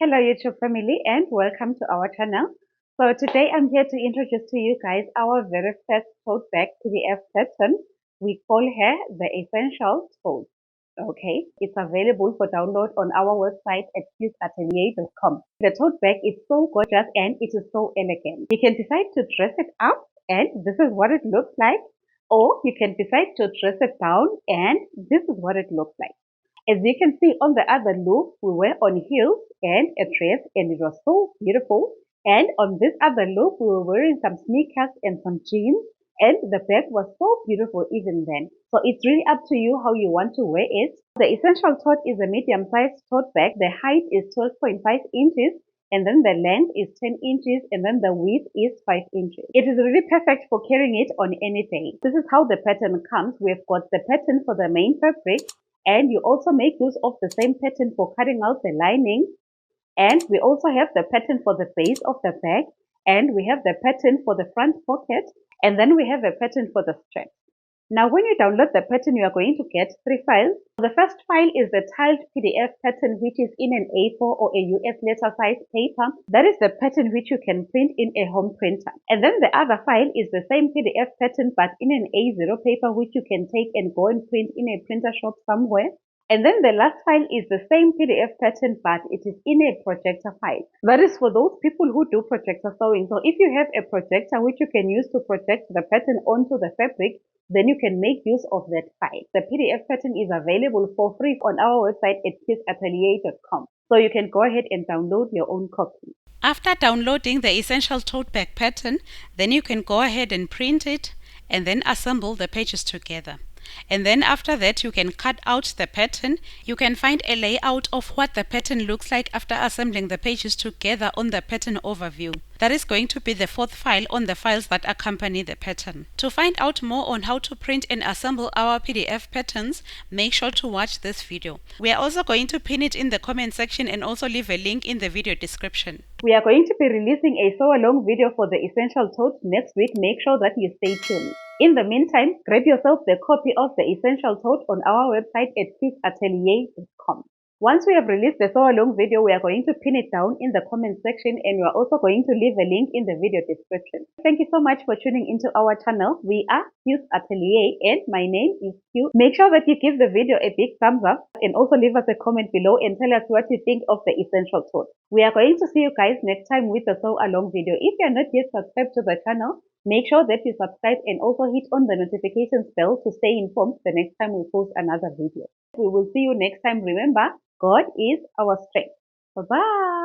Hello YouTube family and welcome to our channel. So today I'm here to introduce to you guys our very first tote bag PDF pattern. We call her the Essential Tote. Okay, it's available for download on our website at atelier.com. The tote bag is so gorgeous and it is so elegant. You can decide to dress it up and this is what it looks like, or you can decide to dress it down and this is what it looks like. As you can see on the other look, we were on heels and a dress and it was so beautiful. And on this other look, we were wearing some sneakers and some jeans and the bag was so beautiful even then. So it's really up to you how you want to wear it. The Essential Tote is a medium-sized tote bag. The height is 12.5 inches and then the length is 10 inches and then the width is 5 inches. It is really perfect for carrying it on any day. This is how the pattern comes. We've got the pattern for the main fabric, and you also make use of the same pattern for cutting out the lining. And we also have the pattern for the base of the bag, and we have the pattern for the front pocket, and then we have a pattern for the strap. Now when you download the pattern, you are going to get 3 files. The first file is the tiled PDF pattern, which is in an A4 or a US letter size paper. That is the pattern which you can print in a home printer. And then the other file is the same PDF pattern but in an A0 paper, which you can take and go and print in a printer shop somewhere. And then the last file is the same PDF pattern, but it is in a projector file. That is for those people who do projector sewing. So if you have a projector which you can use to project the pattern onto the fabric, then you can make use of that file. The PDF pattern is available for free on our website at atelier.com. So you can go ahead and download your own copy. After downloading the Essential Tote Bag pattern, then you can go ahead and print it and then assemble the pages together. And then after that, you can cut out the pattern. You can find a layout of what the pattern looks like after assembling the pages together on the pattern overview. That is going to be the 4th file on the files that accompany the pattern. To find out more on how to print and assemble our PDF patterns, make sure to watch this video. We are also going to pin it in the comment section and also leave a link in the video description. We are going to be releasing a sew-along video for the Essential Tote next week. Make sure that you stay tuned. In the meantime, grab yourself the copy of the Essential Tote on our website at atelier.com. Once we have released the sew-along video, we are going to pin it down in the comment section and we are also going to leave a link in the video description. Thank you so much for tuning into our channel. We are Q's Atelier and my name is Q. Make sure that you give the video a big thumbs up and also leave us a comment below and tell us what you think of the Essential Tote. We are going to see you guys next time with the sew-along video. If you are not yet subscribed to the channel, make sure that you subscribe and also hit on the notifications bell to stay informed the next time we post another video. We will see you next time. Remember, God is our strength. Bye-bye.